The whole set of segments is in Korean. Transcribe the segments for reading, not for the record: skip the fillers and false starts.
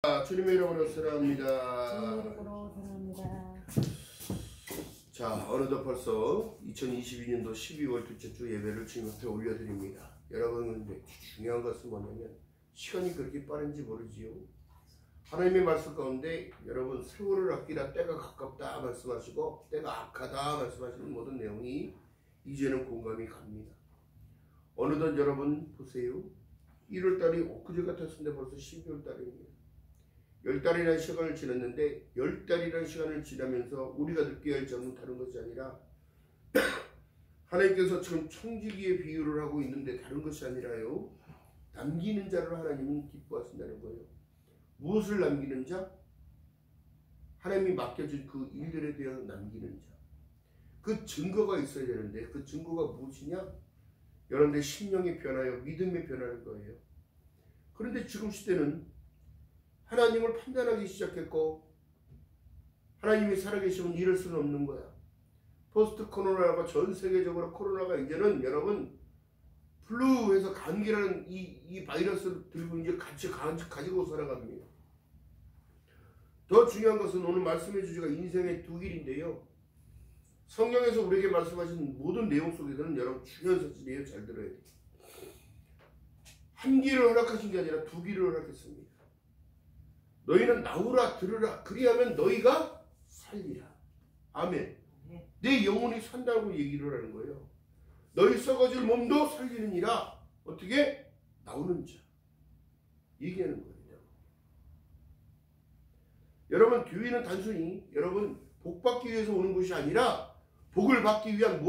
주님의 이름으로 사랑합니다. 자, 어느덧 벌써 2022년도 12월 둘째 주 예배를 주님 앞에 올려드립니다. 여러분, 중요한 것은 뭐냐면 시간이 그렇게 빠른지 모르지요. 하나님의 말씀 가운데 여러분, 세월을 아끼라 때가 가깝다 말씀하시고 때가 악하다 말씀하시는 모든 내용이 이제는 공감이 갑니다. 어느덧 여러분 보세요. 1월달이 엊그제 같았는데 벌써 12월달입니다. 10달이라는 시간을 지났는데 10달이라는 시간을 지나면서 우리가 느껴야 할 점은 다른 것이 아니라 하나님께서 지금 청지기의 비유를 하고 있는데 다른 것이 아니라요, 남기는 자를 하나님은 기뻐하신다는 거예요. 무엇을 남기는 자? 하나님이 맡겨준 그 일들에 대한 남기는 자. 그 증거가 있어야 되는데 그 증거가 무엇이냐? 여러분들 심령이 변하여 믿음이 변하는 거예요. 그런데 지금 시대는 하나님을 판단하기 시작했고 하나님이 살아계시면 이럴 수는 없는 거야. 포스트 코로나가 전 세계적으로 코로나가 이제는 여러분 플루에서 감기라는 이 바이러스를 들고 이제 같이 가지고 살아갑니다. 더 중요한 것은 오늘 말씀해 주시가 인생의 두 길인데요. 성경에서 우리에게 말씀하신 모든 내용 속에서는 여러분 중요한 사실이에요. 잘 들어야 돼요. 한 길을 허락하신 게 아니라 두 길을 허락했습니다. 너희는 나오라 들으라 그리하면 너희가 살리라. 아멘. 내 영혼이 산다고 얘기를 하는 거예요. 너희 썩어질 몸도 살리느니라. 어떻게? 나오는 자. 얘기하는 거예요. 여러분, 교회는 단순히 여러분 복 받기 위해서 오는 것이 아니라 복을 받기 위한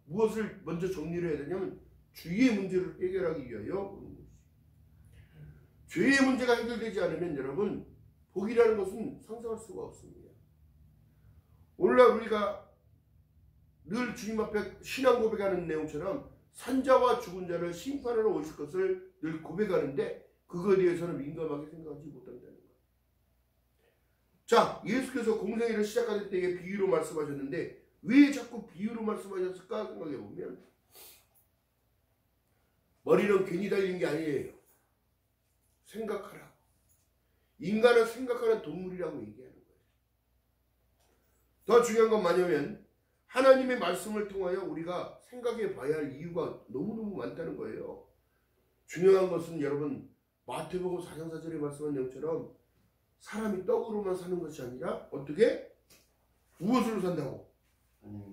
무엇을 먼저 정리를 해야 되냐면 주의의 문제를 해결하기 위하여 오는 것이죠. 죄의 문제가 해결되지 않으면 여러분 복이라는 것은 상상할 수가 없습니다. 오늘날 우리가 늘 주님 앞에 신앙 고백하는 내용처럼 산자와 죽은 자를 심판하러 오실 것을 늘 고백하는데 그거에 대해서는 민감하게 생각하지 못한다는 거예요. 자, 예수께서 공생애를 시작할 때에 비유로 말씀하셨는데 왜 자꾸 비유로 말씀하셨을까 생각해 보면 머리는 괜히 달린 게 아니에요. 생각하라. 인간은 생각하는 동물이라고 얘기하는 거예요. 더 중요한 건 뭐냐면 하나님의 말씀을 통하여 우리가 생각해 봐야 할 이유가 너무너무 많다는 거예요. 중요한 것은 여러분 마태복음 4장 4절에 말씀한 내용처럼 사람이 떡으로만 사는 것이 아니라 어떻게? 무엇으로 산다고?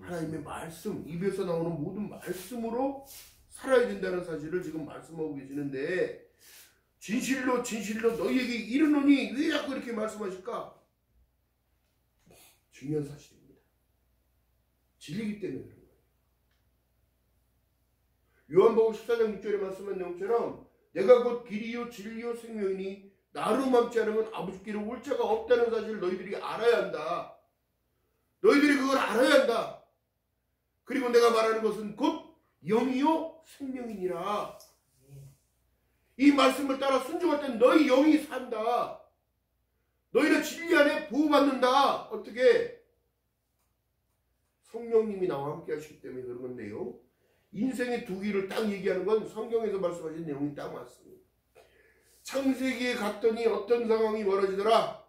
하나님의 말씀, 입에서 나오는 모든 말씀으로 살아야 된다는 사실을 지금 말씀하고 계시는데 진실로 너희에게 이르노니 왜 자꾸 이렇게 말씀하실까? 중요한 사실입니다. 진리이기 때문에 그런 거예요. 요한복음 14장 6절에 말씀한 내용처럼 내가 곧 길이요 진리요 생명이니 나로 맘지 않으면 아버지께로 올 자가 없다는 사실을 너희들이 알아야 한다. 너희들이 그걸 알아야 한다. 그리고 내가 말하는 것은 곧 영이요 생명이니라. 이 말씀을 따라 순종할 땐 너희 영이 산다. 너희는 진리 안에 보호받는다. 어떻게? 성령님이 나와 함께 하시기 때문에 그런 건데요. 인생의 두 길을 딱 얘기하는 건 성경에서 말씀하신 내용이 딱 맞습니다. 창세기에 갔더니 어떤 상황이 벌어지더라.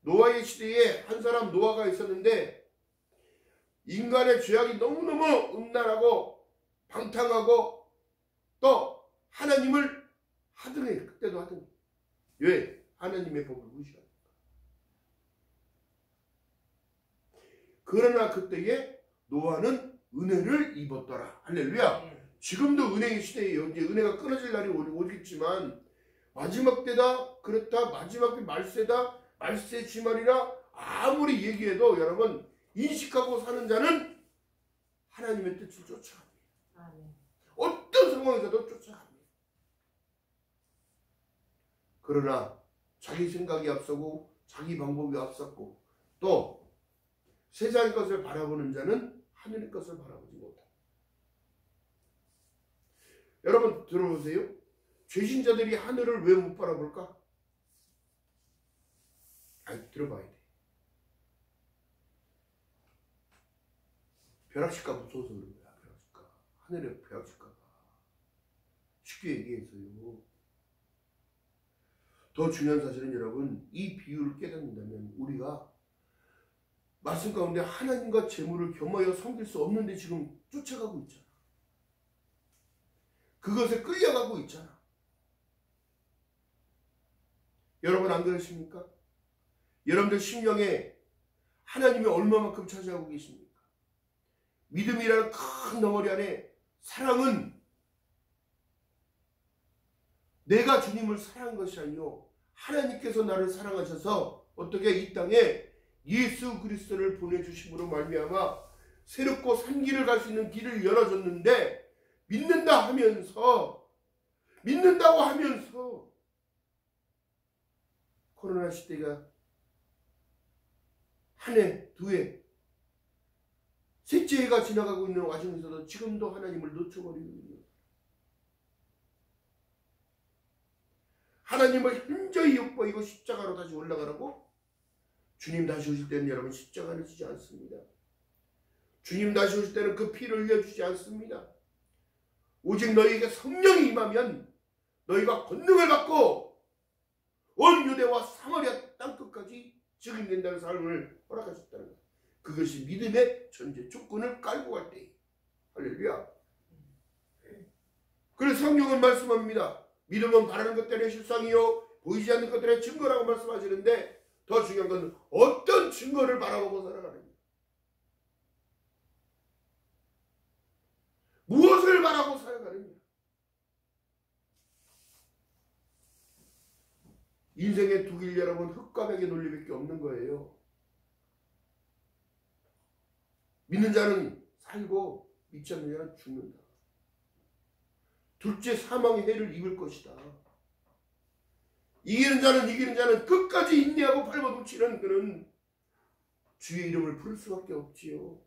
노아의 시대에 한 사람 노아가 있었는데 인간의 죄악이 너무너무 음란하고 방탕하고 또 하나님을 하등해. 그때도 하등. 왜? 하나님의 법을 무시하니까. 그러나 그때에 노아는 은혜를 입었더라. 할렐루야. 지금도 은혜의 시대예요. 이제 은혜가 끊어질 날이 오겠지만 마지막 때다. 그렇다. 마지막 때 말세다. 말세 지말이라 아무리 얘기해도 여러분 인식하고 사는 자는 하나님의 뜻을 쫓아갑니다. 어떤 상황에서도 쫓아갑니다. 그러나 자기 생각이 앞서고 자기 방법이 앞섰고 또 세상의 것을 바라보는 자는 하늘의 것을 바라보지 못합니다. 여러분 들어보세요. 죄신자들이 하늘을 왜 못 바라볼까? 들어봐야 돼. 벼락칠까 무서워서 그런 거야. 벼락칠까. 하늘에 벼락칠까 봐. 쉽게 얘기해서요. 더 중요한 사실은 여러분, 이 비유를 깨닫는다면 우리가 말씀 가운데 하나님과 재물을 겸하여 섬길 수 없는데 지금 쫓아가고 있잖아. 그것에 끌려가고 있잖아. 여러분 안 그러십니까? 여러분들 심령에 하나님이 얼마만큼 차지하고 계십니까? 믿음이라는 큰 덩어리 안에 사랑은 내가 주님을 사랑한 것이 아니요 하나님께서 나를 사랑하셔서 어떻게 이 땅에 예수 그리스도를 보내주심으로 말미암아 새롭고 산 길을 갈 수 있는 길을 열어줬는데 믿는다고 하면서 코로나 시대가 한 해, 두 해, 셋째 해가 지나가고 있는 와중에서도 지금도 하나님을 놓쳐버리고 있는, 하나님을 현저히 욕보이고 십자가로 다시 올라가라고? 주님 다시 오실 때는 여러분 십자가를 주지 않습니다. 주님 다시 오실 때는 그 피를 흘려주지 않습니다. 오직 너희에게 성령이 임하면 너희가 권능을 받고 온 유대와 사마리아 땅끝까지 증인된다는 삶을 허락하셨다는 것. 그것이 믿음의 전제 조건을 깔고 갈 때. 할렐루야. 그래서 성경은 말씀합니다. 믿음은 바라는 것들의 실상이요 보이지 않는 것들의 증거라고 말씀하시는데, 더 중요한 건 어떤 증거를 바라보고 살아가느냐, 무엇을 바라고 살아가느냐. 인생의 두 길 여러분, 흙과 벽의 논리밖에 없는 거예요. 믿는 자는 살고 믿지 않는 자는 죽는다. 둘째 사망의 해를 입을 것이다. 이기는 자는 끝까지 인내하고 발버둥치는 그는 주의 이름을 부를 수밖에 없지요.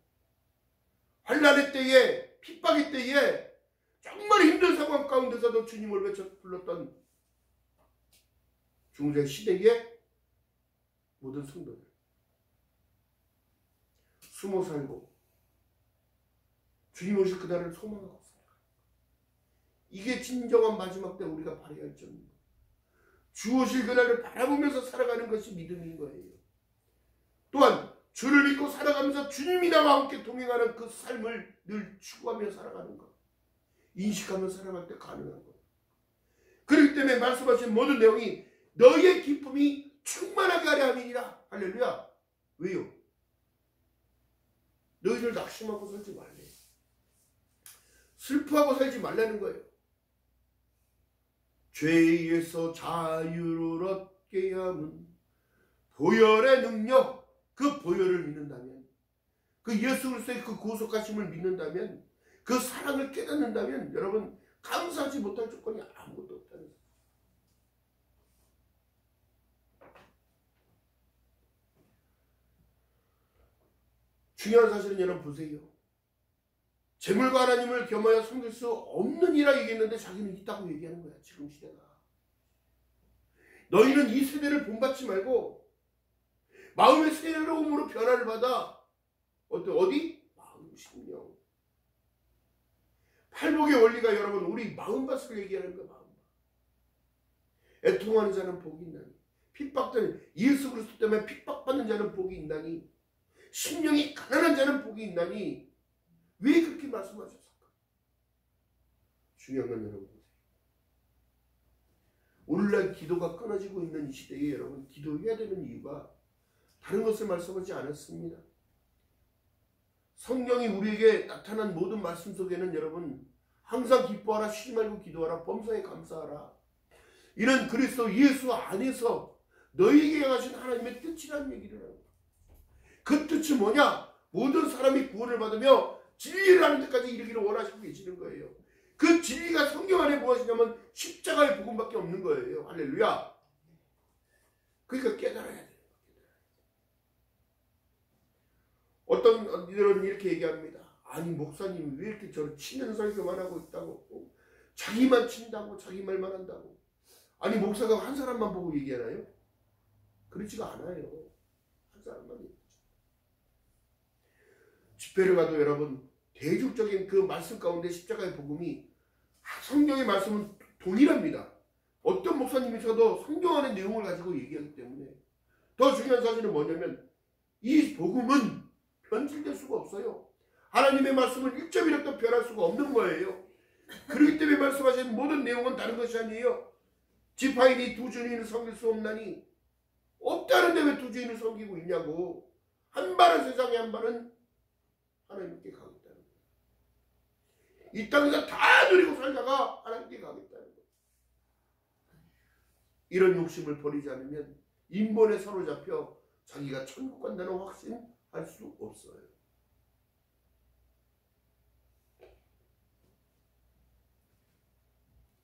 환난의 때에, 핍박의 때에 정말 힘든 상황 가운데서도 주님을 외쳐 불렀던 중세 시대의 모든 성도들, 숨어 살고 주님 오실 그날을 소망하고 살아가는 것. 이게 진정한 마지막 때 우리가 발휘할 점입니다. 주 오실 그날을 바라보면서 살아가는 것이 믿음인 거예요. 또한 주를 믿고 살아가면서 주님이 나와 함께 동행하는 그 삶을 늘 추구하며 살아가는 것, 인식하며 살아갈 때 가능한 것. 그렇기 때문에 말씀하신 모든 내용이 너희의 기쁨이 충만하게 하려 함이니라. 할렐루야. 왜요? 너희들 낙심하고 살지 말래. 슬퍼하고 살지 말라는 거예요. 죄에서 자유를 얻게 함은 보혈의 능력, 그 보혈을 믿는다면, 그 예수 그리스도의 그 구속하심을 믿는다면, 그 사랑을 깨닫는다면 여러분 감사하지 못할 조건이 아무것도 없다는 거예요. 중요한 사실은 여러분 보세요. 재물과 하나님을 겸하여 섬길 수 없느니라 얘기했는데 자기는 있다고 얘기하는 거야. 지금 시대가. 너희는 이 세대를 본받지 말고 마음의 새로움으로 변화를 받아. 어디? 마음 심령. 팔복의 원리가 여러분 우리 마음밭을 얘기하는 거야. 마음밭. 애통하는 자는 복이 있나니, 핍박되는 예수 그리스도 때문에 핍박받는 자는 복이 있나니, 심령이 가난한 자는 복이 있나니. 왜 그렇게 말씀하셨을까? 중요한 건 여러분 보세요. 오늘날 기도가 끊어지고 있는 이 시대에 여러분 기도해야 되는 이유가 다른 것을 말씀하지 않았습니다. 성경이 우리에게 나타난 모든 말씀 속에는 여러분 항상 기뻐하라, 쉬지 말고 기도하라, 범사에 감사하라, 이런 그리스도 예수 안에서 너희에게 향하신 하나님의 뜻이라는 얘기를 하는 거예요. 그 뜻이 뭐냐? 모든 사람이 구원을 받으며 진리를 하는 데까지 이르기를 원하시고 계시는 거예요. 그 진리가 성경 안에 무엇이냐면 십자가의 복음밖에 없는 거예요. 할렐루야. 그러니까 깨달아야 돼요. 어떤 이들은 이렇게 얘기합니다. 아니 목사님이 왜 이렇게 저를 치는 설교만 하고 있다고, 자기만 친다고, 자기 말만 한다고. 아니 목사가 한 사람만 보고 얘기하나요? 그렇지가 않아요. 한 사람만 얘기하죠. 집회를 가도 여러분 대중적인 그 말씀 가운데 십자가의 복음이, 성경의 말씀은 동일합니다. 어떤 목사님이셔도 성경 안의 내용을 가지고 얘기하기 때문에 더 중요한 사실은 뭐냐면 이 복음은 변질될 수가 없어요. 하나님의 말씀은 1점이라도 변할 수가 없는 거예요. 그렇기 때문에 말씀하신 모든 내용은 다른 것이 아니에요. 지파인이 두 주인을 섬길 수 없나니 없다는데 왜 두 주인을 섬기고 있냐고. 한 발은 세상에 한 발은 하나님께 가겠다는 거예요. 이 땅에서 다 누리고 살다가 하나님께 가겠다는 거예요. 이런 욕심을 버리지 않으면 인본에 사로잡혀 자기가 천국 간다는 확신할 수 없어요.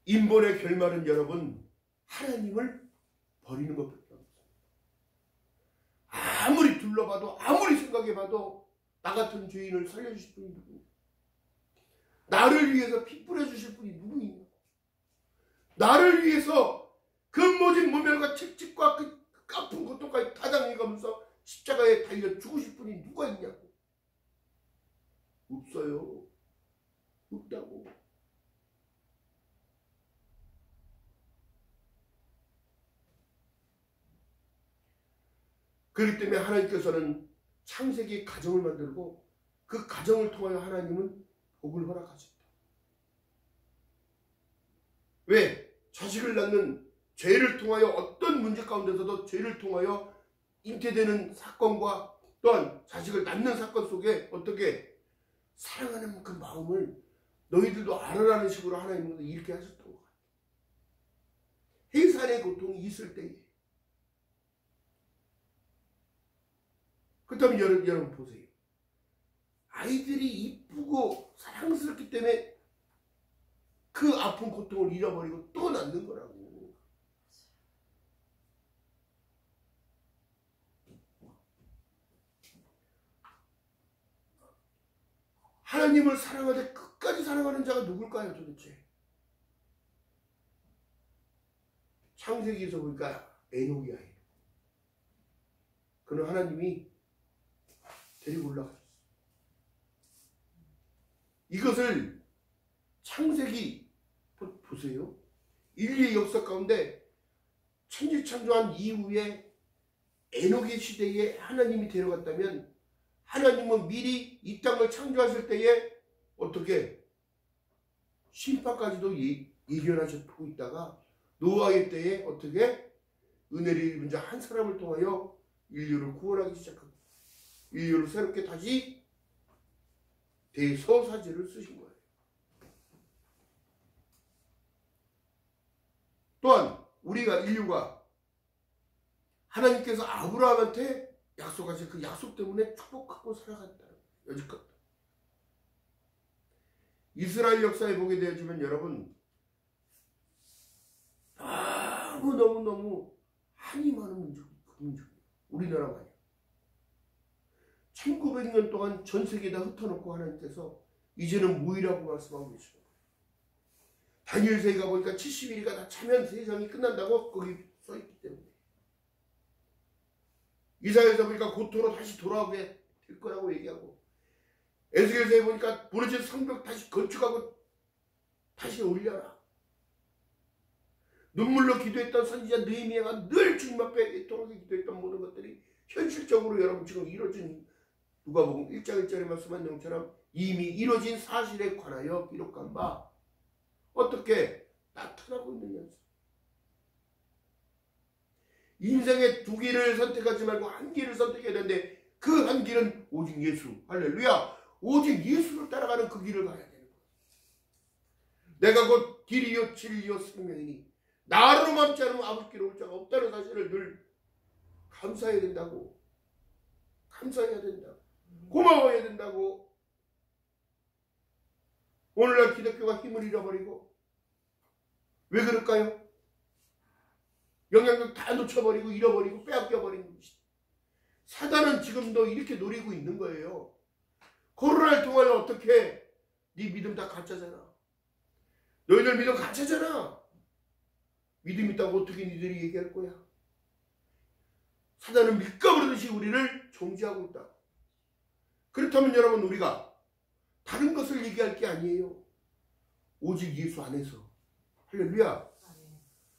인본의 결말은 여러분 하나님을 버리는 것밖에 없어요. 아무리 둘러봐도 아무리 생각해봐도 나 같은 죄인을 살려주실 분이 누구냐? 나를 위해서 피 뿌려주실 분이 누구냐? 나를 위해서 근모진 모멸과 채찍과 그 아픈 고통까지 다 당해가면서 십자가에 달려 죽으실 분이 누가 있냐고. 없어요. 없다고. 그렇기 때문에 하나님께서는 창세기 가정을 만들고 그 가정을 통하여 하나님은 복을 허락하셨다. 왜? 자식을 낳는 죄를 통하여 어떤 문제 가운데서도 죄를 통하여 잉태되는 사건과 또한 자식을 낳는 사건 속에 어떻게 사랑하는 그 마음을 너희들도 알아라는 식으로 하나님은 이렇게 하셨던 것 같아요. 해산의 고통이 있을 때에. 그렇다면 여러분 보세요. 아이들이 이쁘고 사랑스럽기 때문에 그 아픈 고통을 잃어버리고 또 낳는 거라고. 하나님을 사랑하되 끝까지 사랑하는 자가 누굴까요 도대체? 창세기에서 보니까 에녹이야. 그는 하나님이 데리고 올라가셨어요. 이것을 창세기 보세요. 인류의 역사 가운데 천지창조한 이후에 에녹의 시대에 하나님이 데려갔다면 하나님은 미리 이 땅을 창조하실 때에 어떻게 심판까지도 예견하셨고 있다가 노아의 때에 어떻게 은혜를 입은 자 한 사람을 통하여 인류를 구원하기 시작합니다. 인류를 새롭게 다시 대서사지를 쓰신 거예요. 또한 우리가 인류가 하나님께서 아브라함한테 약속하신 그 약속 때문에 축복하고 살아간다는 거예요. 여지껏. 이스라엘 역사에 보게 되어지면 여러분 너무너무 한이 많은 민족이에요. 우리나라만요. 1900년 동안 전 세계에다 흩어놓고 하나님께서 이제는 무이라고 말씀하고 계십니다. 다니엘서에 가보니까 70일이가 다 차면 세상이 끝난다고 거기 써있기 때문에. 이사야에서 보니까 고토로 다시 돌아오게 될 거라고 얘기하고, 에스겔서에 보니까 무너진 성벽 다시 건축하고 다시 올려라. 눈물로 기도했던 선지자 느헤미야가 늘 주님 앞에 이토록 기도했던 모든 것들이 현실적으로 여러분 지금 이루어진 누가복음 1장 1절에 말씀한 내용처럼 이미 이루어진 사실에 관하여 기록한 바 어떻게 나타나고 있느냐. 인생의 두 길을 선택하지 말고 한 길을 선택해야 되는데 그 한 길은 오직 예수. 할렐루야. 오직 예수를 따라가는 그 길을 가야 되는 거예요. 내가 곧 길이요 진리요 생명이니 나로 맘지 않으면 아버지께로 올 자가 없다는 사실을 늘 감사해야 된다고. 감사해야 된다고. 고마워해야 된다고. 오늘날 기독교가 힘을 잃어버리고 왜 그럴까요? 영향력 다 놓쳐버리고 잃어버리고 빼앗겨버리는 것이다. 사단은 지금도 이렇게 노리고 있는 거예요. 코로나를 통하여 어떻게 네 믿음 다 가짜잖아. 너희들 믿음 가짜잖아. 믿음 있다고 어떻게 니들이 얘기할 거야. 사단은 밀가부르듯이 우리를 정지하고 있다. 그렇다면 여러분 우리가 다른 것을 얘기할 게 아니에요. 오직 예수 안에서. 할렐루야.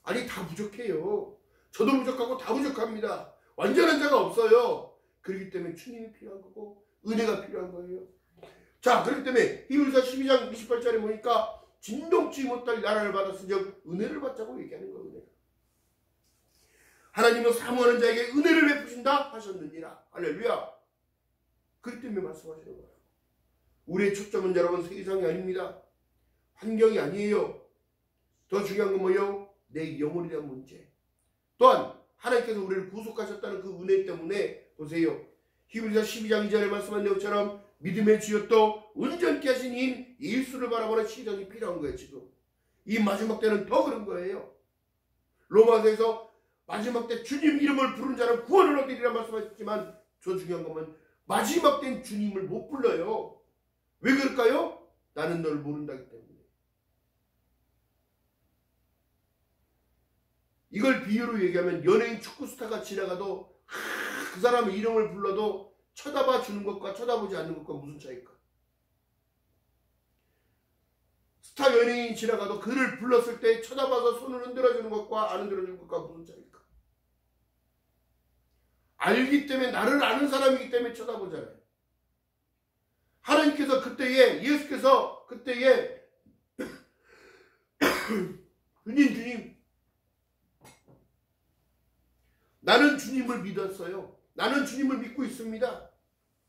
아니 다 부족해요. 저도 부족하고 다 부족합니다. 완전한 자가 없어요. 그렇기 때문에 주님이 필요한 거고 은혜가 필요한 거예요. 자, 그렇기 때문에 히브리서 12장 28절에 보니까 진동치 못할 나라를 받았으즉 은혜를 받자고 얘기하는 거예요. 은혜를. 하나님은 사모하는 자에게 은혜를 베푸신다 하셨느니라. 할렐루야. 그렇기 때문에 말씀하시는 거예요. 우리의 초점은 여러분 세상이 아닙니다. 환경이 아니에요. 더 중요한 건 뭐예요? 내 영혼에 대한 문제. 또한 하나님께서 우리를 구속하셨다는 그 은혜 때문에 보세요. 히브리서 12장 2절에 말씀한 내용처럼 믿음의 주였도 온전케 하신 이인 예수를 바라보는 시선이 필요한 거예요. 지금 이 마지막 때는 더 그런 거예요. 로마서에서 마지막 때 주님 이름을 부른 자는 구원을 얻으리라 말씀하셨지만 저 중요한 것은 마지막 때는 주님을 못 불러요. 왜 그럴까요? 나는 널 모른다기 때문에. 이걸 비유로 얘기하면 연예인 축구 스타가 지나가도 그 사람의 이름을 불러도 쳐다봐 주는 것과 쳐다보지 않는 것과 무슨 차이일까? 스타 연예인이 지나가도 그를 불렀을 때 쳐다봐서 손을 흔들어주는 것과 안 흔들어주는 것과 무슨 차이일까? 알기 때문에, 나를 아는 사람이기 때문에 쳐다보잖아요. 하나님께서 그때에, 예수께서 그때에 주님 나는 주님을 믿었어요. 나는 주님을 믿고 있습니다.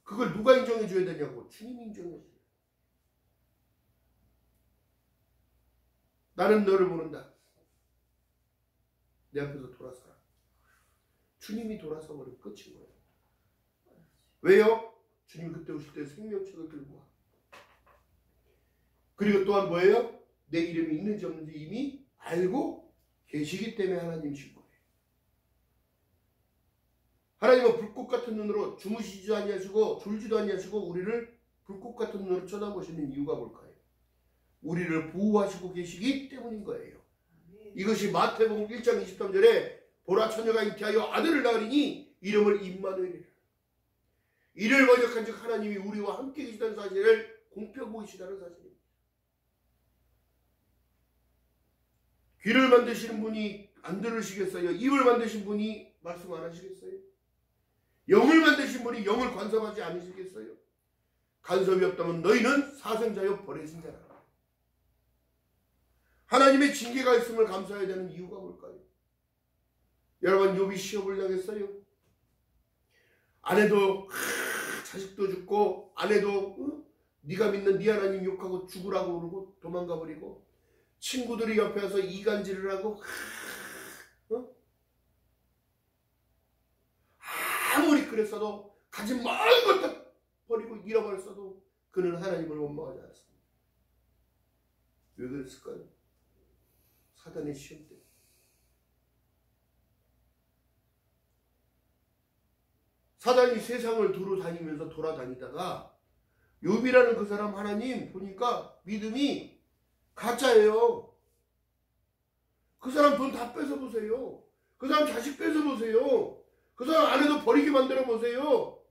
그걸 누가 인정해 줘야 되냐고. 주님이 인정해 줘요. 나는 너를 모른다. 내 앞에서 돌아서라. 주님이 돌아서 버리면 끝인 거예요. 왜요? 주님 그때 오실 때 생명책을 들고 와. 그리고 또한 뭐예요? 내 이름이 있는지 없는지 이미 알고 계시기 때문에 하나님이신 거예요. 하나님은 불꽃 같은 눈으로 주무시지도 아니하시고 졸지도 아니하시고 우리를 불꽃 같은 눈으로 쳐다보시는 이유가 뭘까요? 우리를 보호하시고 계시기 때문인 거예요. 이것이 마태복음 1장 23절에 보라 처녀가 잉태하여 아들을 낳으리니 이름을 임마누엘이라. 이를 번역한 즉 하나님이 우리와 함께 계시다는 사실을 공표 보이시다는 사실입니다. 귀를 만드시는 분이 안 들으시겠어요? 입을 만드신 분이 말씀 안 하시겠어요? 영을 만드신 분이 영을 간섭하지 않으시겠어요? 간섭이 없다면 너희는 사생자여 버려진 자라. 하나님의 징계가 있음을 감사해야 되는 이유가 뭘까요? 여러분, 욥이 시험을 당했어요. 아내도 자식도 죽고, 아내도 네가 믿는 네 하나님 욕하고 죽으라고 그러고 도망가 버리고, 친구들이 옆에 와서 이간질을 하고, 아무리 그랬어도 가진 모든 것도 버리고 잃어버렸어도 그는 하나님을 원망하지 않았습니다. 왜 그랬을까요? 사단의 시험 때문에. 사단이 세상을 두루 다니면서 돌아다니다가 욥이라는 그 사람 하나님 보니까 믿음이 가짜예요. 그 사람 돈 다 뺏어보세요. 그 사람 자식 뺏어보세요. 그 사람 아내도 버리게 만들어 보세요.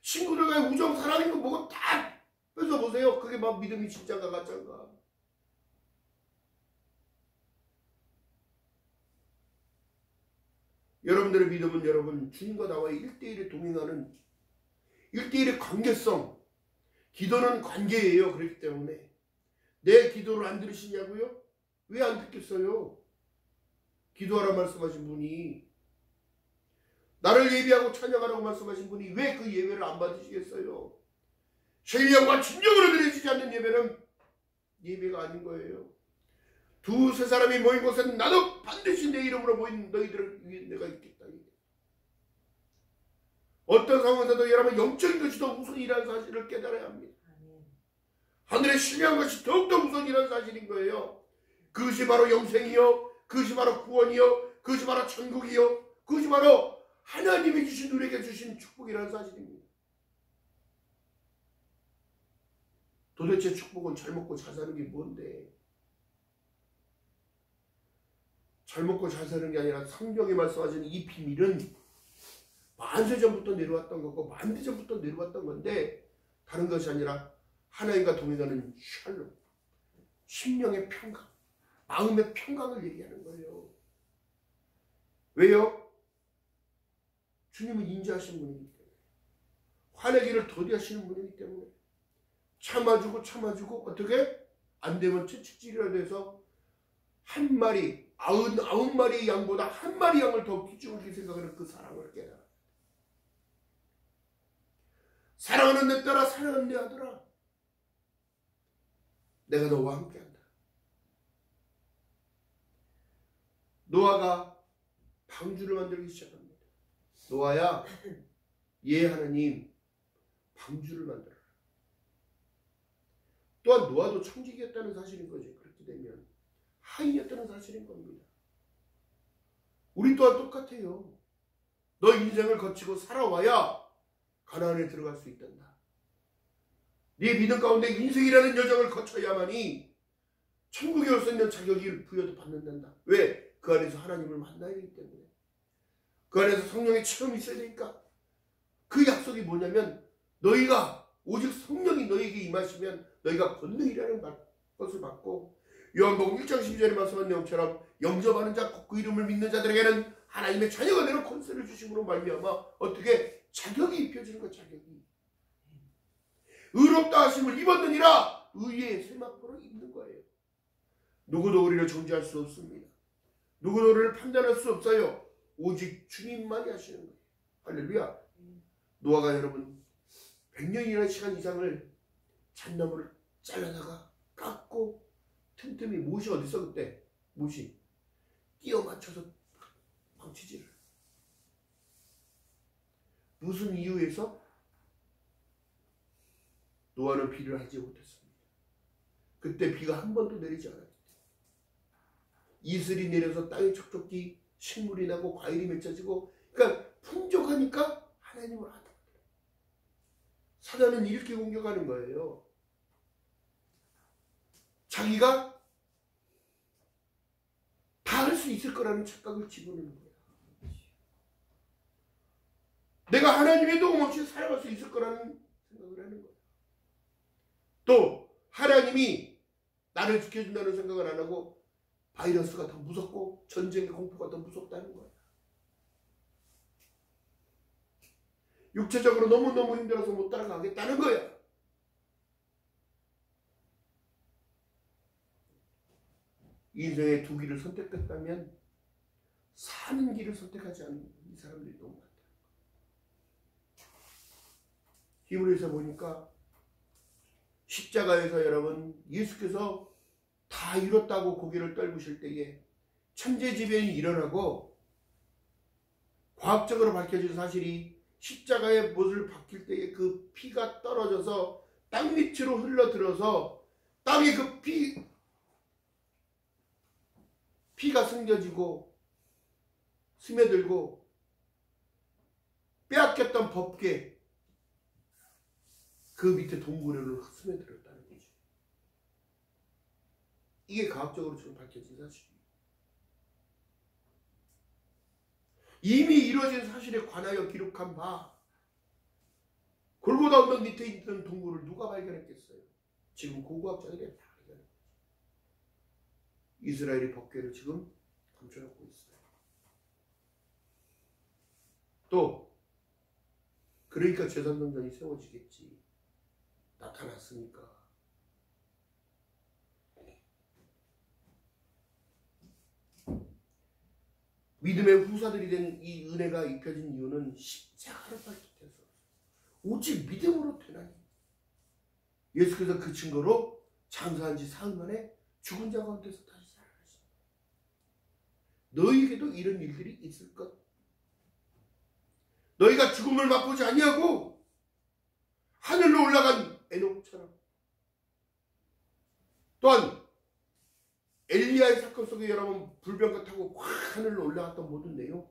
친구들과의 우정, 사랑인 거 뭐가 다 뺏어보세요. 그게 막 믿음이 진짜인가 가짜인가. 여러분들의 믿음은 여러분 주님과 나와의 1대1에 동행하는 1대1의 관계성. 기도는 관계예요. 그렇기 때문에 내 기도를 안 들으시냐고요? 왜 안 듣겠어요? 기도하라 말씀하신 분이, 나를 예배하고 찬양하라고 말씀하신 분이 왜 그 예배를 안 받으시겠어요? 신령과 진정으로 드려지지 않는 예배는 예배가 아닌 거예요. 두세 사람이 모인 곳은 나도 반드시 내 이름으로 모인 너희들을 위해 내가 있겠다. 어떤 상황에서도 여러분 영적인 것이 더 우선이라는 사실을 깨달아야 합니다. 하늘에 신뢰한 것이 더욱더 우선이라는 사실인 거예요. 그것이 바로 영생이요, 그것이 바로 구원이요, 그것이 바로 천국이요, 그것이 바로 하나님이 주신 우리에게 주신 축복이라는 사실입니다. 도대체 축복은 잘 먹고 잘 사는 게 뭔데? 잘 먹고 잘 사는 게 아니라 성경에 말씀하신 이 비밀은 만세전부터 내려왔던 거고 만대전부터 내려왔던 건데 다른 것이 아니라 하나님과 동행하는 샬롬, 심령의 평강, 마음의 평강을 얘기하는 거예요. 왜요? 주님은 인자하신 분이기 때문에, 화내기를 더디하시는 분이기 때문에 참아주고 어떻게 안 되면 채찍질이라도 해서 한 마리, 99마리의 양보다 한 마리 양을 더 귀중하게 생각하는 그 사랑을 깨달아. 사랑하는 내 딸아, 사랑하는 내 아들아, 내가 너와 함께한다. 노아가 방주를 만들기 시작합니다. 노아야, 예 하나님, 방주를 만들어라. 또한 노아도 청지기였다는 사실인 거죠. 그렇게 되면 하인이었다는 사실인 겁니다. 우리 또한 똑같아요. 너 인생을 거치고 살아와야 가나안에 들어갈 수 있단다. 네 믿음 가운데 인생이라는 여정을 거쳐야만이 천국에 올 수 있는 자격을 부여받는단다. 왜? 그 안에서 하나님을 만나야 되기 때문에. 그 안에서 성령의 체험이 있어야 되니까. 그 약속이 뭐냐면 너희가 오직 성령이 너희에게 임하시면 너희가 권능이라는 것을 받고, 요한복음 1장 12절에 말씀한 내용처럼 영접하는 자, 그 이름을 믿는 자들에게는 하나님의 자녀가 되는 권세를 주심으로 말미암아 어떻게 자격이 입혀지는 것. 자격이 의롭다 하심을 입었느니라 의의 세마포를 입는 거예요. 누구도 우리를 정죄할 수 없습니다. 누구도 우리를 판단할 수 없어요. 오직 주님만이 하시는 거예요. 할렐루야. 노아가 여러분 100년이라는 시간 이상을 잣나무를 잘라다가 깎고 틈틈이, 못이 어디 있어 그때? 못이 끼워 맞춰서 방치질을. 무슨 이유에서? 노아는 비를 하지 못했습니다. 그때 비가 한 번도 내리지 않았기 때문에. 이슬이 내려서 땅에 촉촉히 식물이 나고 과일이 맺혀지고, 그러니까 풍족하니까 하나님을 하더라고요. 사단은 이렇게 공격하는 거예요. 자기가 다 할 수 있을 거라는 착각을 집어넣는 거예요. 내가 하나님의 도움 없이 살아갈 수 있을 거라는 생각을 하는 거예요. 또 하나님이 나를 지켜준다는 생각을 안 하고 바이러스가 더 무섭고 전쟁의 공포가 더 무섭다는 거예요. 육체적으로 너무너무 힘들어서 못 따라가겠다는 거야. 인생의 두 길을 선택했다면 사는 길을 선택하지 않는 이 사람들이 너무 많다. 히브리서 보니까 십자가에서 여러분 예수께서 다 이뤘다고 고개를 떨구실 때에 천재지변이 일어나고 과학적으로 밝혀진 사실이 십자가의 못을 박힐 때에 그 피가 떨어져서 땅 밑으로 흘러들어서 땅에 그 피가 숨겨지고 스며들고 빼앗겼던 법궤 그 밑에 동굴에로 스며들었다는 거죠. 이게 과학적으로 지금 밝혀진 사실이에요. 이미 이루어진 사실에 관하여 기록한 바 골고다 언덕 밑에 있던 동굴을 누가 발견했겠어요? 지금 고고학자들이 다 발견했어요. 이스라엘이 법궤를 지금 감춰놓고 있어요. 또 그러니까 제사장전이 세워지겠지. 나타났으니까. 믿음의 후사들이 된 이 은혜가 입혀진 이유는 십자가를 발견해서 오직 믿음으로 되나니. 예수께서 그 증거로 장사한 지 사흘 만에 죽은 자 가운데서 다시 살아나셨습니다. 너희에게도 이런 일들이 있을 것. 너희가 죽음을 맛보지 아니하고 하늘로 올라간 에녹처럼, 또한 엘리야의 사건 속에 여러분 불병과 타고 확 하늘로 올라갔던 모든 내용,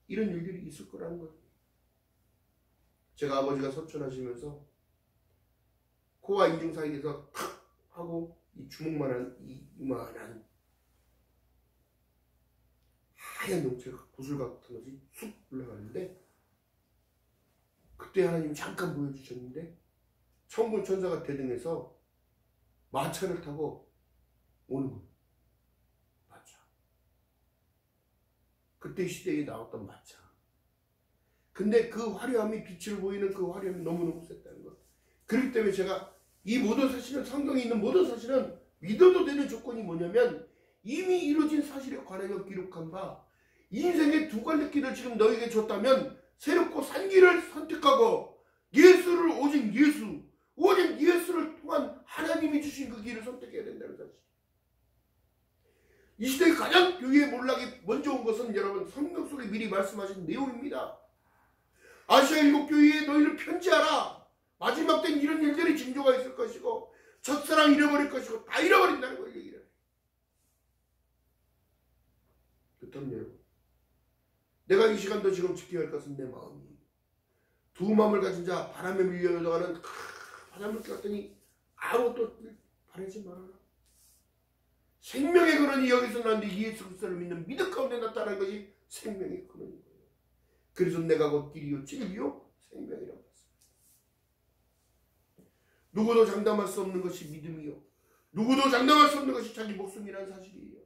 이런 일들이 있을 거라는 거예요. 제가 아버지가 서천하시면서 코와 인중 사이에서 탁 하고 이 주먹만한 이만한 하얀 용체가 구슬 같은 것이 쑥 올라가는데, 그때 하나님 잠깐 보여주셨는데 천군 천사가 대등해서 마차를 타고 오는 거예요. 마차. 그때 시대에 나왔던 마차. 근데 그 화려함이 빛을 보이는 그 화려함이 너무너무 셌다는 것. 그렇기 때문에 제가 이 모든 사실은 성경에 있는 모든 사실은 믿어도 되는 조건이 뭐냐면 이미 이루어진 사실에 관하여 기록한 바 인생의 두 갈래 길을 지금 너에게 줬다면 새롭고 산 길을 선택하고 예수를 오직 예수를 통한 하나님이 주신 그 길을 선택해야 된다는 사실. 이 시대에 가장 교회의 몰락이 먼저 온 것은 여러분 성경 속에 미리 말씀하신 내용입니다. 아시아 일곱 교회에 너희를 편지하라. 마지막 땐 이런 일들이 징조가 있을 것이고 첫사랑 잃어버릴 것이고 다 잃어버린다는 걸 얘기를 해요. 그렇다면 여러분 내가 이 시간도 지금 지켜야 할 것은 내 마음이 두 마음을 가진 자 바람에 밀려가는 바람을 꼈더니 아무것도 바라지 말아라. 생명의 근원이 여기서 나는데 예수 그리스도를 믿는 믿음 가운데 나타나는 것이 생명의 근원인 거예요. 그래서 내가 곧 길이요 진리요 생명이라고 했습니다. 누구도 장담할 수 없는 것이 믿음이요 누구도 장담할 수 없는 것이 자기 목숨이라는 사실이에요.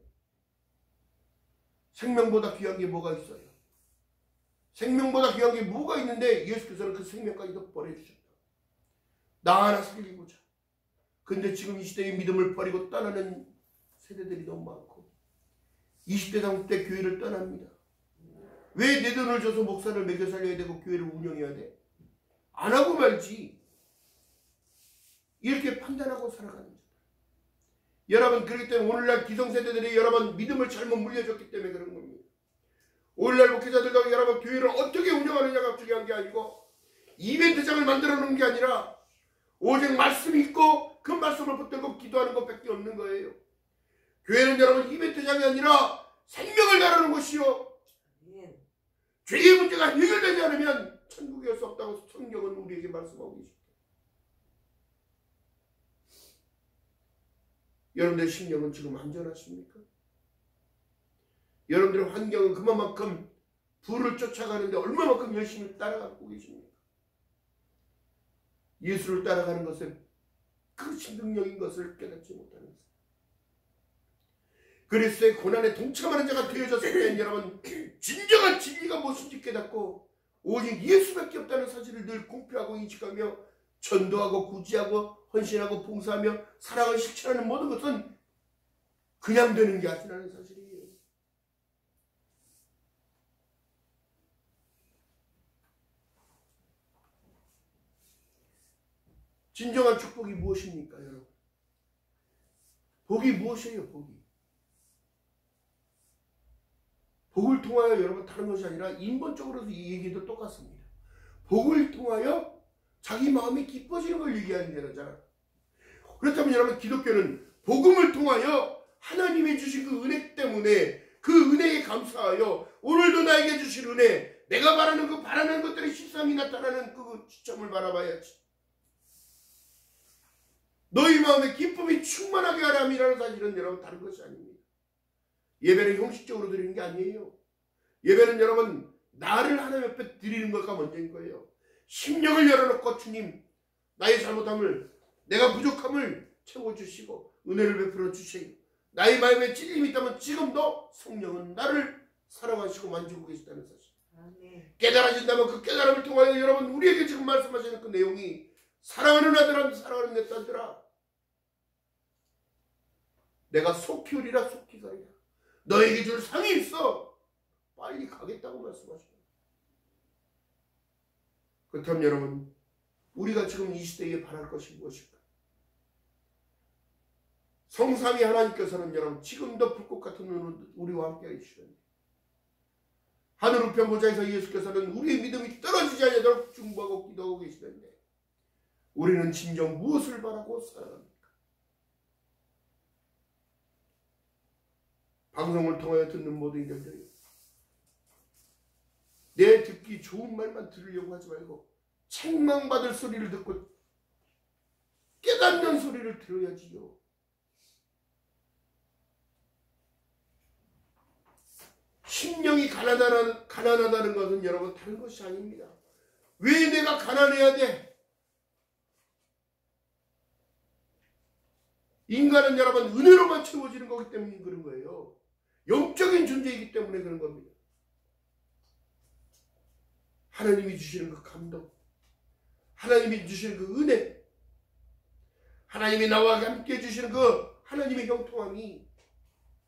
생명보다 귀한 게 뭐가 있어요? 생명보다 귀한 게 뭐가 있는데 예수께서는 그 생명까지도 버려주셨다. 나 하나 살리고자. 근데 지금 이 시대의 믿음을 버리고 떠나는 세대들이 너무 많고 20대 30대 교회를 떠납니다. 왜 내 돈을 줘서 목사를 먹여 살려야 되고 교회를 운영해야 돼? 안 하고 말지. 이렇게 판단하고 살아가는 거죠. 여러분 그렇기 때문에 오늘날 기성세대들이 여러분 믿음을 잘못 물려줬기 때문에 그런 겁니다. 오늘날 목회자들과 여러분 교회를 어떻게 운영하느냐가 중요한 게 아니고 이벤트장을 만들어 놓은 게 아니라 오직 말씀이 있고 그 말씀을 붙들고 기도하는 것밖에 없는 거예요. 교회는 여러분 이벤트장이 아니라 생명을 다루는 곳이요. 죄의 문제가 해결되지 않으면 천국에 올 수 없다고 성경은 우리에게 말씀하고 있습니다. 여러분들의 심령은 지금 안전하십니까? 여러분들의 환경은 그만큼 부를 쫓아가는데 얼마만큼 열심히 따라가고 계십니까? 예수를 따라가는 것은 그 능력인 것을 깨닫지 못하는 것입니다. 그리스도의 고난에 동참하는 자가 되어졌을 때 여러분 진정한 진리가 무엇인지 깨닫고 오직 예수밖에 없다는 사실을 늘 공표하고 인식하며 전도하고 구제하고 헌신하고 봉사하며 사랑을 실천하는 모든 것은 그냥 되는 게 아니라는 사실이에요. 진정한 축복이 무엇입니까 여러분? 복이 무엇이에요? 복을 통하여 여러분 다른 것이 아니라 인본적으로도 이 얘기도 똑같습니다. 복을 통하여 자기 마음이 기뻐지는 걸 얘기하는 거잖아. 그렇다면 여러분 기독교는 복음을 통하여 하나님이 주신 그 은혜 때문에 그 은혜에 감사하여 오늘도 나에게 주신 은혜 내가 바라는 것들의 실상이 나타나는 그 시점을 바라봐야지. 너희 마음에 기쁨이 충만하게 하람이라는 사실은 여러분 다른 것이 아닙니다. 예배는 형식적으로 드리는 게 아니에요. 예배는 여러분 나를 하나님 앞에 드리는 것가 먼저인 거예요. 심령을 열어놓고 주님 나의 잘못함을 내가 부족함을 채워주시고 은혜를 베풀어 주세요. 나의 마음에 찔림이 있다면 지금도 성령은 나를 사랑하시고 만지고 계시다는 사실. 깨달아진다면 그 깨달음을 통하여 여러분 우리에게 지금 말씀하시는 그 내용이 사랑하는 아들아 사랑하는 내 딸들아 내가 속히 오리라 속히 가리라. 너에게 줄 상이 있어. 빨리 가겠다고 말씀하십니다. 그렇다면 여러분 우리가 지금 이 시대에 바랄 것이 무엇일까? 성삼위 하나님께서는 여러분 지금도 불꽃 같은 눈으로 우리와 함께 해주시는데 하늘 우편 보좌에서 예수께서는 우리의 믿음이 떨어지지 않도록 중보하고 기도하고 계시는데 우리는 진정 무엇을 바라고 살아갑니까? 방송을 통하여 듣는 모든 이들이 내 듣기 좋은 말만 들으려고 하지 말고 책망받을 소리를 듣고 깨닫는 소리를 들어야지요. 심령이 가난하다는 것은 여러분 다른 것이 아닙니다. 왜 내가 가난해야 돼? 인간은 여러분 은혜로만 채워지는 거기 때문에 그런 거예요. 영적인 존재이기 때문에 그런 겁니다. 하나님이 주시는 그 감동, 하나님이 주시는 그 은혜, 하나님이 나와 함께 주시는 그 하나님의 형통함이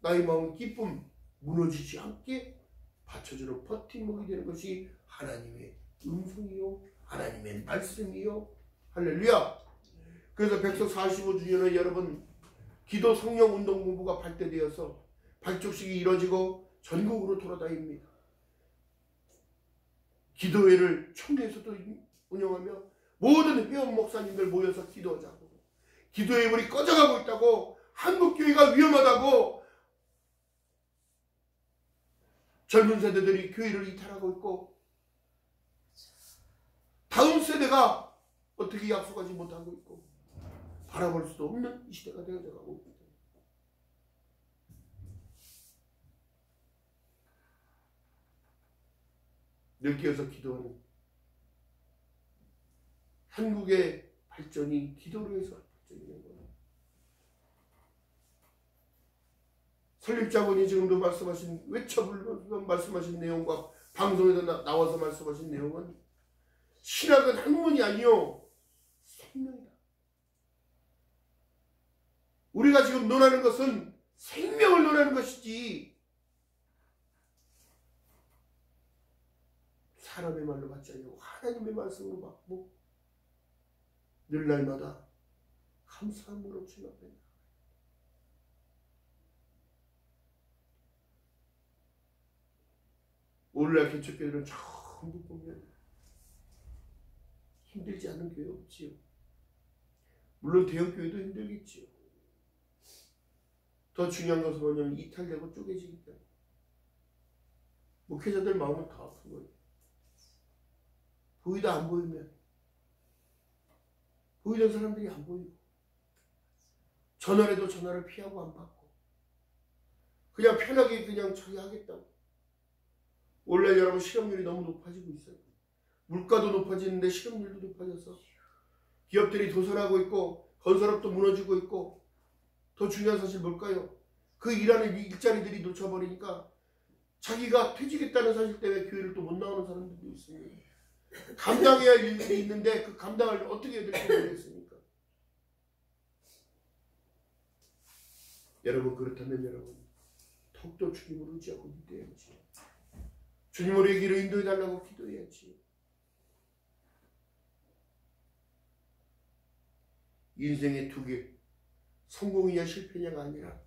나의 마음 기쁨 무너지지 않게 받쳐주는 버팀목이 되는 것이 하나님의 음성이요 하나님의 말씀이요. 할렐루야. 그래서 백석 45주년에 여러분 기도 성령 운동 본부가 발대되어서 발족식이 이루어지고 전국으로 돌아다닙니다. 기도회를 청주에서도 운영하며 모든 회원 목사님들 모여서 기도하자고, 기도의 불이 꺼져가고 있다고, 한국교회가 위험하다고 젊은 세대들이 교회를 이탈하고 있고 다음 세대가 어떻게 약속하지 못하고 있고 바라볼 수도 없는 이 시대가 되어가고 있습니다. 느껴서 기도하는 한국의 발전이 기도로 해서 발전이 된 거예요. 설립자분이 지금도 말씀하신 외쳐불러 말씀하신 내용과 방송에서 나와서 말씀하신 내용은 신학은 학문이 아니요 생명이다. 우리가 지금 논하는 것은 생명을 논하는 것이지 사람의 말로 받지 아니고 하나님의 말씀으로 받고 늘 날마다 감사함으로 주님 앞에 오늘날 개척교회들은 전부 보면 힘들지 않은 교회 없지요. 물론 대형교회도 힘들겠지요. 더 중요한 것은 뭐냐면 이탈되고 쪼개지기 때문에 목회자들 마음은 다 아픈 거예요. 보이다 안 보이면 보이던 사람들이 안 보이고 전화해도 전화를 피하고 안 받고 그냥 편하게 그냥 자기 하겠다고. 원래 여러분 실업률이 너무 높아지고 있어요. 물가도 높아지는데 실업률도 높아져서 기업들이 도산하고 있고 건설업도 무너지고 있고 더 중요한 사실 뭘까요? 그 일하는 일자리들이 놓쳐버리니까 자기가 퇴직했다는 사실 때문에 교회를 또 못 나오는 사람들도 있습니다. 감당해야 할 일들이 있는데 그 감당을 어떻게 해야 될지 모르겠습니까? 여러분 그렇다면 여러분 더욱더 주님을 의지하고 기도해야지. 주님 우리의 길을 인도해달라고 기도해야지. 인생의 두 길, 성공이냐 실패냐가 아니라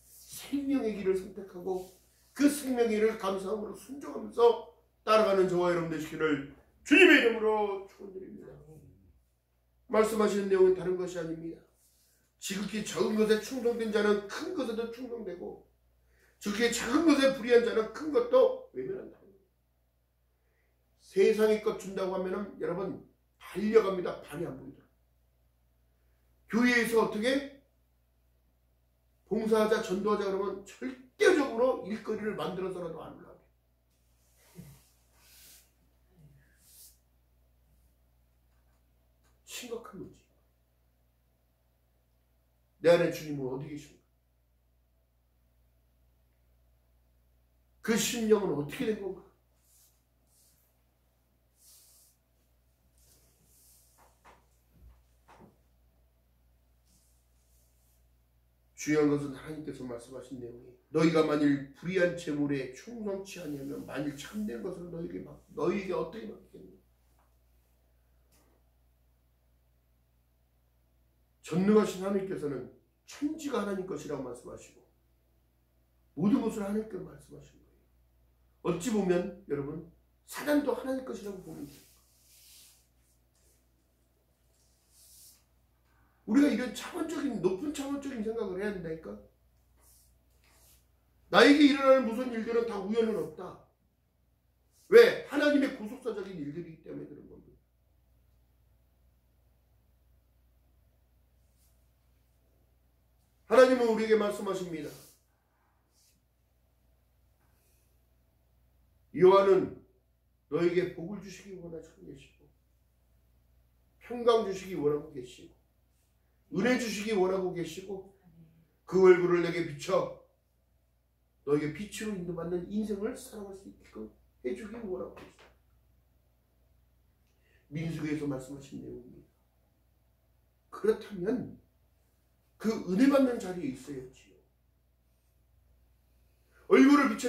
생명의 길을 선택하고 그 생명의 길을 감사함으로 순종하면서 따라가는 저와 여러분 되시기를 주님의 이름으로 축원드립니다. 말씀하시는 내용은 다른 것이 아닙니다. 지극히 적은 것에 충동된 자는 큰 것에도 충동되고 지극히 작은 것에 불의한 자는 큰 것도 외면한다. 세상의 것 준다고 하면은 여러분 달려갑니다. 발이 안 보이더라. 교회에서 어떻게 봉사하자 전도하자 그러면 절대적으로 일거리를 만들어서라도 안 올라가요. 심각한 문제. 내 안에 주님은 어디 계십니까? 그 심령은 어떻게 된 건가? 중요한 것은 하나님께서 말씀하신 내용이 너희가 만일 불의한 재물에 충성치 아니하면 만일 참된 것을 너희에게 어떻게 맡기겠느냐. 전능하신 하나님께서는 천지가 하나님 것이라고 말씀하시고 모든 것을 하나님께 말씀하신 거예요. 어찌 보면 여러분 사단도 하나님 것이라고 보면 돼요. 우리가 이런 차원적인 높은 차원적인 생각을 해야 된다니까. 나에게 일어나는 무슨 일들은 다 우연은 없다. 왜? 하나님의 구속사적인 일들이기 때문에 그런 겁니다. 하나님은 우리에게 말씀하십니다. 여호와는 너에게 복을 주시기 원하시고 계시고 평강 주시기 원하고 계시고 은혜 주시기 원하고 계시고 그 얼굴을 내게 비춰 너에게 빛으로 인도받는 인생을 살아갈 수 있게끔 해주기 원하고 계십니다. 민수기에서 말씀하신 내용입니다. 그렇다면 그 은혜 받는 자리에 있어야지요. 얼굴을 비춰